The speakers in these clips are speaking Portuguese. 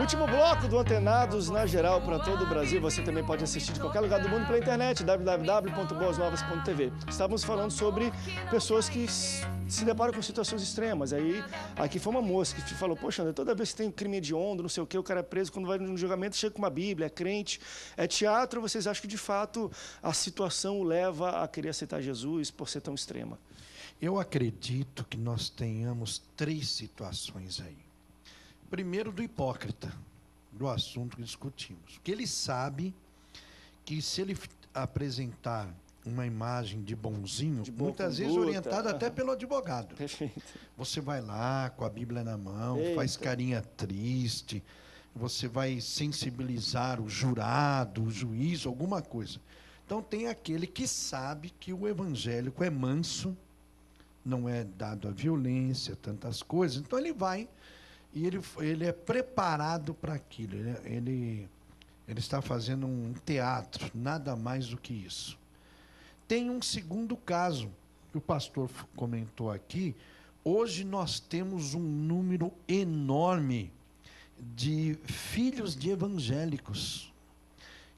Último bloco do Antenados na Geral para todo o Brasil. Você também pode assistir de qualquer lugar do mundo pela internet, www.boasnovas.tv. Estávamos falando sobre pessoas que se deparam com situações extremas. Aí, aqui foi uma moça que falou, poxa, André, toda vez que tem crime hediondo, não sei o quê, o cara é preso, quando vai no julgamento, chega com uma Bíblia, é crente, é teatro. Vocês acham que, de fato, a situação o leva a querer aceitar Jesus por ser tão extrema? Eu acredito que nós tenhamos 3 situações aí. Primeiro, do hipócrita, do assunto que discutimos. Que ele sabe que se ele apresentar uma imagem de bonzinho, muitas vezes orientado até pelo advogado. Perfeito. Você vai lá com a Bíblia na mão, faz carinha triste, você vai sensibilizar o jurado, o juiz, alguma coisa. Então tem aquele que sabe que o evangélico é manso, não é dado à violência, tantas coisas. Então ele vai e ele é preparado para aquilo. Ele está fazendo um teatro, nada mais do que isso. Tem um segundo caso, que o pastor comentou aqui. Hoje nós temos um número enorme de filhos de evangélicos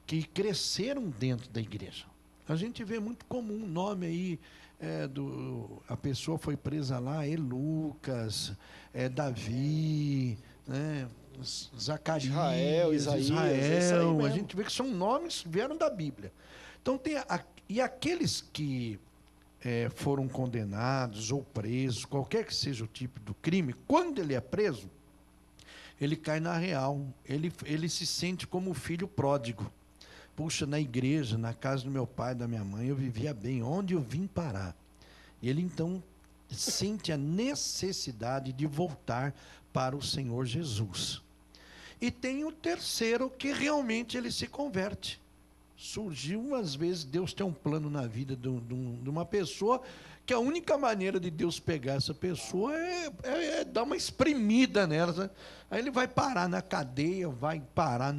que cresceram dentro da igreja. A gente vê muito comum o nome aí, a pessoa foi presa lá, Lucas, Davi, né, Zacarias, Israel. A gente vê que são nomes que vieram da Bíblia. Então, e aqueles que foram condenados ou presos, qualquer que seja o tipo do crime, quando ele é preso, ele cai na real, ele se sente como o filho pródigo. Puxa, na igreja, na casa do meu pai, da minha mãe, eu vivia bem, onde eu vim parar? Ele, então, sente a necessidade de voltar para o Senhor Jesus. E tem o terceiro, que realmente ele se converte. Surgiu, às vezes, Deus tem um plano na vida de uma pessoa, que a única maneira de Deus pegar essa pessoa é dar uma espremida nela. Sabe? Aí ele vai parar na cadeia, vai parar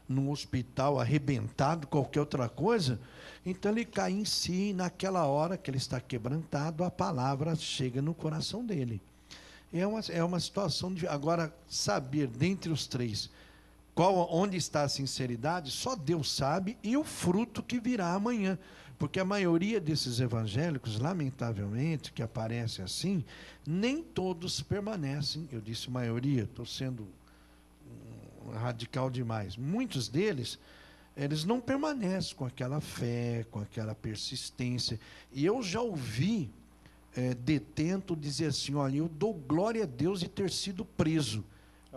num hospital arrebentado, qualquer outra coisa. Então ele cai em si, e naquela hora que ele está quebrantado, a palavra chega no coração dele. É uma situação de... Agora, saber, dentre os 3, onde está a sinceridade, só Deus sabe, e o fruto que virá amanhã. Porque a maioria desses evangélicos, lamentavelmente, que aparecem assim, nem todos permanecem. Eu disse maioria, estou sendo radical demais. Muitos deles, eles não permanecem com aquela fé, com aquela persistência. E eu já ouvi detento dizer assim, olha, eu dou glória a Deus de ter sido preso.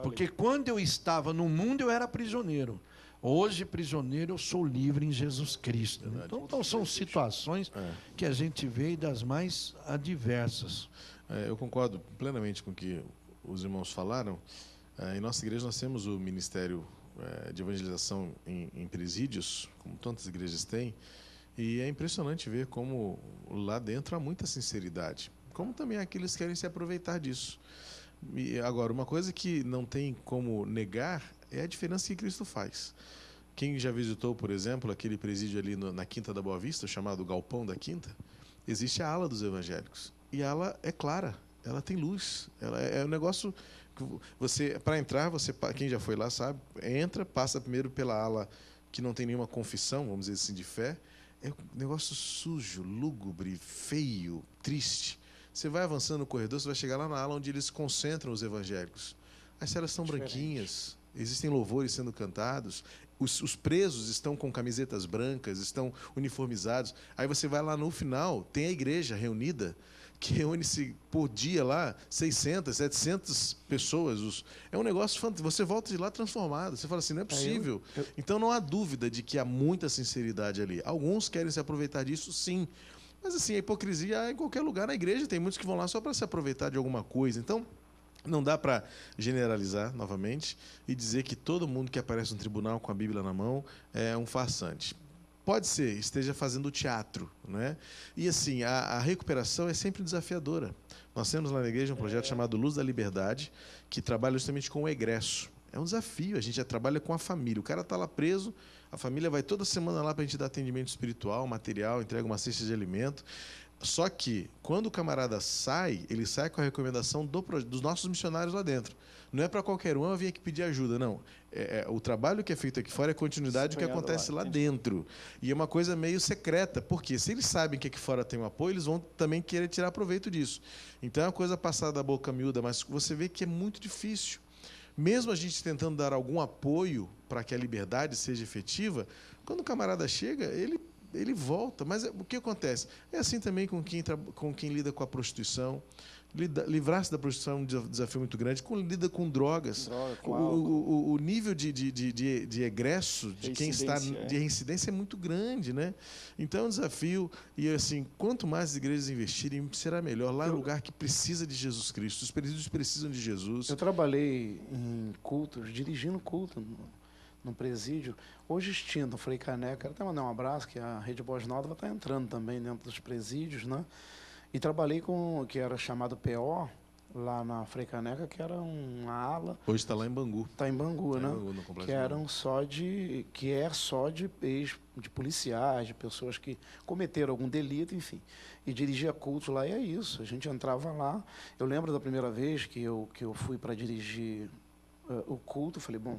Porque quando eu estava no mundo, eu era prisioneiro. Hoje, prisioneiro, eu sou livre em Jesus Cristo. Né? Então, são situações que a gente vê das mais adversas. Eu concordo plenamente com o que os irmãos falaram. Em nossa igreja, nós temos o Ministério de Evangelização em presídios, como tantas igrejas têm, e é impressionante ver como lá dentro há muita sinceridade, como também aqueles que querem se aproveitar disso. E agora, uma coisa que não tem como negar é a diferença que Cristo faz. Quem já visitou, por exemplo, aquele presídio ali na Quinta da Boa Vista, chamado Galpão da Quinta, existe a ala dos evangélicos. E a ala é clara, ela tem luz. Ela é um negócio que você, para entrar, quem já foi lá sabe, entra, passa primeiro pela ala que não tem nenhuma confissão, vamos dizer assim, de fé. É um negócio sujo, lúgubre, feio, triste. Você vai avançando no corredor, você vai chegar lá na ala onde eles concentram os evangélicos. As celas são branquinhas, existem louvores sendo cantados, os presos estão com camisetas brancas, estão uniformizados. Aí você vai lá no final, tem a igreja reunida, que reúne-se por dia lá 600, 700 pessoas. É um negócio fantástico. Você volta de lá transformado. Você fala assim, não é possível. Então não há dúvida de que há muita sinceridade ali. Alguns querem se aproveitar disso, sim. Mas assim, a hipocrisia há em qualquer lugar na igreja. Tem muitos que vão lá só para se aproveitar de alguma coisa. Então, não dá para generalizar novamente e dizer que todo mundo que aparece no tribunal com a Bíblia na mão é um farsante. Pode ser, esteja fazendo teatro, né? E assim, a recuperação é sempre desafiadora. Nós temos lá na igreja um projeto chamado Luz da Liberdade, que trabalha justamente com o egresso. É um desafio, a gente já trabalha com a família. O cara está lá preso, a família vai toda semana lá para a gente dar atendimento espiritual, material, entrega uma cesta de alimento. Só que, quando o camarada sai, ele sai com a recomendação dos nossos missionários lá dentro. Não é para qualquer um, eu vim aqui pedir ajuda, não. O trabalho que é feito aqui fora é continuidade do que acontece lá dentro. E é uma coisa meio secreta, porque se eles sabem que aqui fora tem um apoio, eles vão também querer tirar proveito disso. Então é uma coisa passada da boca miúda, mas você vê que é muito difícil. Mesmo a gente tentando dar algum apoio para que a liberdade seja efetiva, quando o camarada chega, ele volta. Mas o que acontece? É assim também com quem lida com a prostituição. Livrar-se da prostituição é um desafio muito grande. Lida com drogas. O nível de egresso de quem está de reincidência é muito grande, né? Então é um desafio. E assim, quanto mais as igrejas investirem, será melhor. Lá é um lugar que precisa de Jesus Cristo. Os presídios precisam de Jesus. Eu trabalhei em cultos, dirigindo culto no presídio, hoje extinto, Frei Caneca. Quero até mandar um abraço, que a Rede Boas Novas está entrando também dentro dos presídios, né? E trabalhei com o que era chamado PO, lá na Frei Caneca, que era uma ala. Hoje está lá em Bangu. Está em Bangu, né? Em Bangu, no complexo que eram só de policiais, de pessoas que cometeram algum delito, enfim. E dirigia cultos lá, e é isso. A gente entrava lá. Eu lembro da primeira vez que eu fui para dirigir o culto, falei, bom,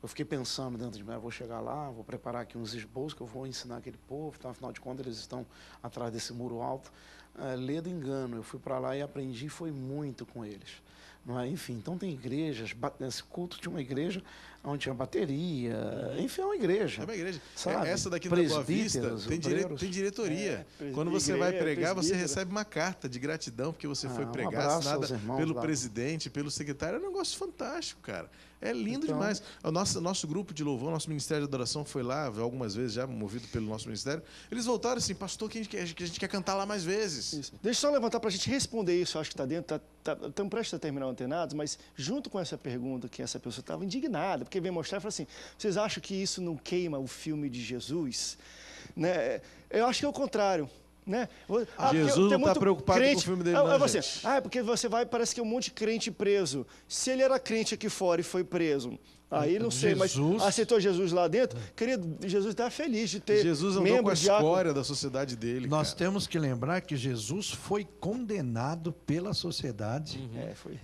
eu fiquei pensando dentro de mim, vou chegar lá, vou preparar aqui uns esboços que eu vou ensinar aquele povo, tá? Afinal de contas eles estão atrás desse muro alto. Lê do engano, eu fui para lá e aprendi, foi muito com eles. Não é? Enfim, então tem igrejas, esse culto tinha uma igreja onde tinha bateria, enfim, é uma igreja. É uma igreja. Sabe? Essa daqui da Boa Vista tem diretoria. Quando você vai pregar, você recebe uma carta de gratidão, porque você foi pregar, assinada pelo presidente, pelo secretário. É um negócio fantástico, cara. É lindo demais. O nosso grupo de louvor, nosso Ministério de Adoração foi lá algumas vezes já, movido pelo nosso ministério. Eles voltaram assim, pastor, que a gente quer cantar lá mais vezes. Isso. Deixa eu só levantar para a gente responder isso, acho que está dentro, estamos prestes a terminar o Antenados, mas junto com essa pergunta que essa pessoa estava indignada, porque veio mostrar e falou assim, vocês acham que isso não queima o filme de Jesus? Né? Eu acho que é o contrário. Né? Jesus não está preocupado com o filme dele, não, porque você vai, parece que é um monte de crente preso. Se ele era crente aqui fora e foi preso, aí não sei, mas aceitou Jesus lá dentro, querido, Jesus está feliz de ter Jesus andou com a escória da sociedade dele. Nós temos que lembrar que Jesus foi condenado pela sociedade,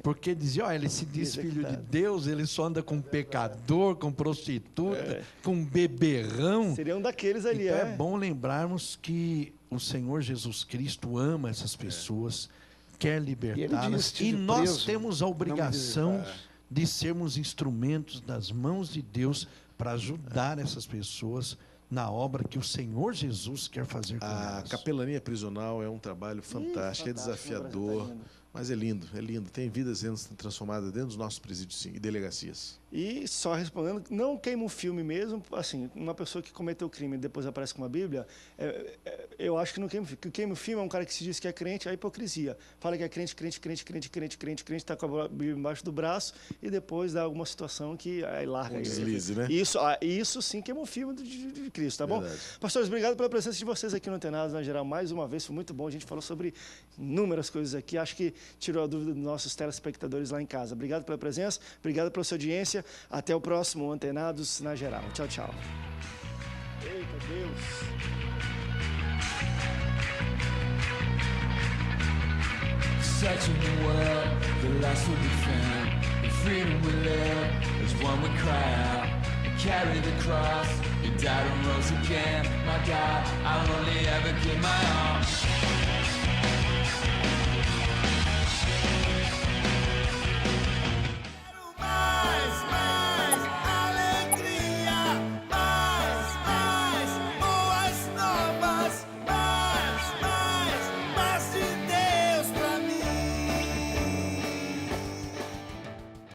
porque dizia, ele se diz filho de Deus, ele só anda com pecador, com prostituta, com beberrão. Seria um daqueles ali, então é bom lembrarmos que o Senhor Jesus Cristo ama essas pessoas, quer libertá-las, e nós temos a obrigação de sermos instrumentos das mãos de Deus para ajudar essas pessoas na obra que o Senhor Jesus quer fazer com elas. A capelania prisional é um trabalho fantástico, é desafiador, mas é lindo, é lindo. Tem vidas sendo transformadas dentro dos nossos presídios, sim, e delegacias. E só respondendo, não queima o filme mesmo, assim, uma pessoa que cometeu o crime e depois aparece com uma Bíblia, eu acho que não queima o filme. Que queima o filme é um cara que se diz que é crente, é hipocrisia. Fala que é crente, está com a Bíblia embaixo do braço e depois dá alguma situação que aí larga. Deslize, né? Isso sim queima o filme de Cristo, tá bom? Verdade. Pastores, obrigado pela presença de vocês aqui no Antenados, na geral, mais uma vez, foi muito bom. A gente falou sobre inúmeras coisas aqui, acho que tirou a dúvida dos nossos telespectadores lá em casa. Obrigado pela presença, obrigado pela sua audiência. Até o próximo Antenados na Geral. Tchau, tchau. Eita, Deus. Searching the world, the lost will be found. The freedom we live is one we cry out. And carry the cross, you died and rose again. My God, I'll only ever keep my arms.